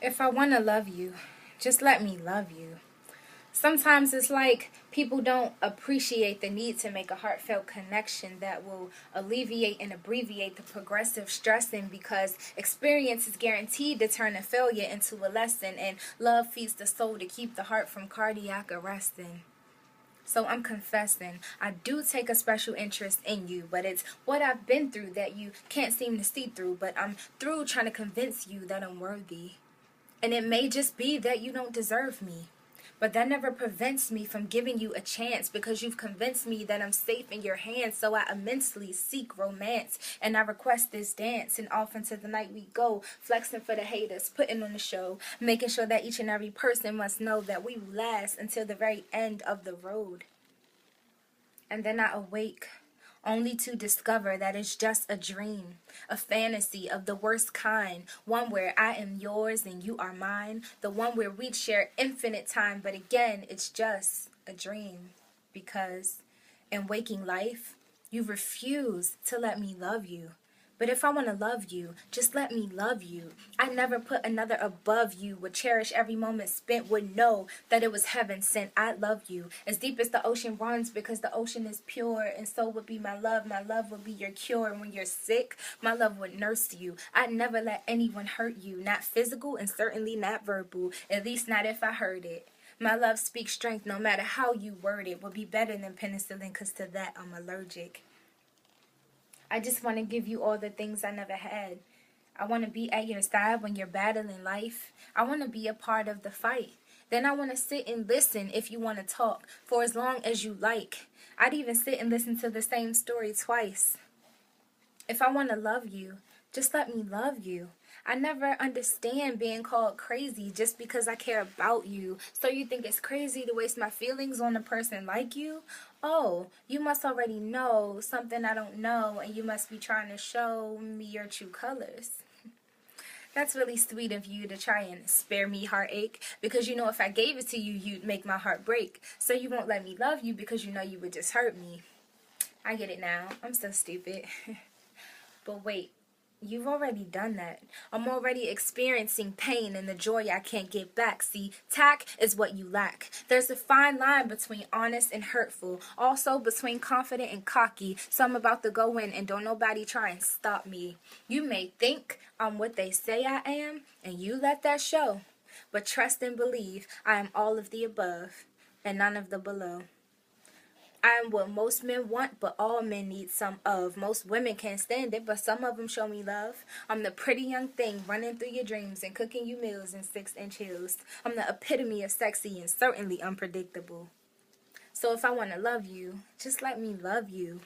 If I want to love you, just let me love you. Sometimes it's like people don't appreciate the need to make a heartfelt connection that will alleviate and abbreviate the progressive stressing, because experience is guaranteed to turn a failure into a lesson, and love feeds the soul to keep the heart from cardiac arresting. So I'm confessing, I do take a special interest in you, but it's what I've been through that you can't seem to see through. But I'm through trying to convince you that I'm worthy. And it may just be that you don't deserve me. But that never prevents me from giving you a chance, because you've convinced me that I'm safe in your hands. So I immensely seek romance, and I request this dance. And off into the night we go, flexing for the haters, putting on the show, making sure that each and every person must know that we last until the very end of the road. And then I awake, only to discover that it's just a dream, a fantasy of the worst kind, one where I am yours and you are mine, the one where we'd share infinite time. But again, it's just a dream, because in waking life, you refuse to let me love you. But if I want to love you, just let me love you. I never put another above you, would cherish every moment spent, would know that it was heaven sent. I love you as deep as the ocean runs, because the ocean is pure, and so would be my love. My love would be your cure. And when you're sick, my love would nurse you. I'd never let anyone hurt you, not physical and certainly not verbal, at least not if I heard it. My love speaks strength, no matter how you word it, would be better than penicillin, because to that I'm allergic. I just want to give you all the things I never had. I want to be at your side when you're battling life. I want to be a part of the fight. Then I want to sit and listen if you want to talk, for as long as you like. I'd even sit and listen to the same story twice. If I want to love you, just let me love you. I never understand being called crazy just because I care about you. So you think it's crazy to waste my feelings on a person like you? Oh, you must already know something I don't know, and you must be trying to show me your true colors. That's really sweet of you to try and spare me heartache, because you know if I gave it to you, you'd make my heart break. So you won't let me love you because you know you would just hurt me. I get it now. I'm so stupid. But wait, you've already done that. I'm already experiencing pain and the joy I can't get back. See, tact is what you lack. There's a fine line between honest and hurtful, also between confident and cocky. So I'm about to go in, and don't nobody try and stop me. You may think I'm what they say I am, and you let that show. But trust and believe I am all of the above and none of the below. I am what most men want, but all men need some of. Most women can't stand it, but some of them show me love. I'm the pretty young thing running through your dreams and cooking you meals in 6-inch heels. I'm the epitome of sexy and certainly unpredictable. So if I want to love you, just let me love you.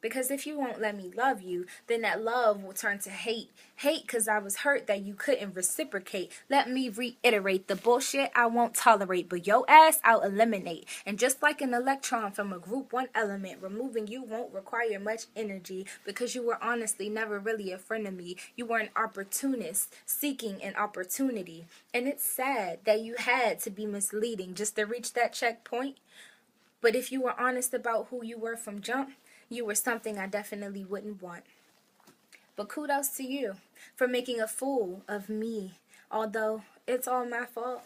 Because if you won't let me love you, then that love will turn to hate. Hate because I was hurt that you couldn't reciprocate. Let me reiterate, the bullshit I won't tolerate, but your ass I'll eliminate. And just like an electron from a group 1 element, removing you won't require much energy, because you were honestly never really a friend of me. You were an opportunist seeking an opportunity. And it's sad that you had to be misleading just to reach that checkpoint. But if you were honest about who you were from jump, you were something I definitely wouldn't want. But kudos to you for making a fool of me. Although it's all my fault.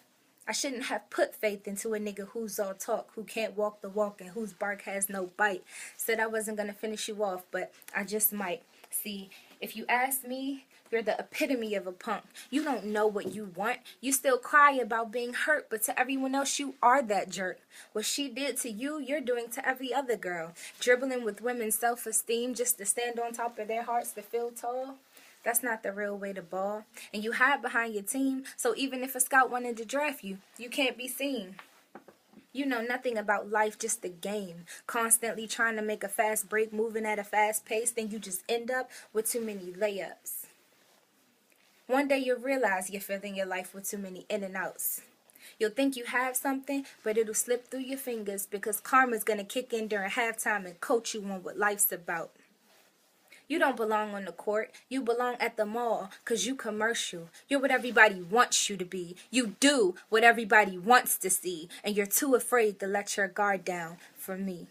I shouldn't have put faith into a nigga who's all talk, who can't walk the walk, and whose bark has no bite. Said I wasn't going to finish you off, but I just might. See, if you ask me, you're the epitome of a punk. You don't know what you want. You still cry about being hurt, but to everyone else, you are that jerk. What she did to you, you're doing to every other girl. Dribbling with women's self-esteem just to stand on top of their hearts to feel tall. That's not the real way to ball. And you hide behind your team, so even if a scout wanted to draft you, you can't be seen. You know nothing about life, just the game. Constantly trying to make a fast break, moving at a fast pace, then you just end up with too many layups. One day you'll realize you're filling your life with too many in and outs. You'll think you have something, but it'll slip through your fingers, because karma's gonna kick in during halftime and coach you on what life's about. You don't belong on the court. You belong at the mall, because you commercial. You're what everybody wants you to be. You do what everybody wants to see, and you're too afraid to let your guard down for me.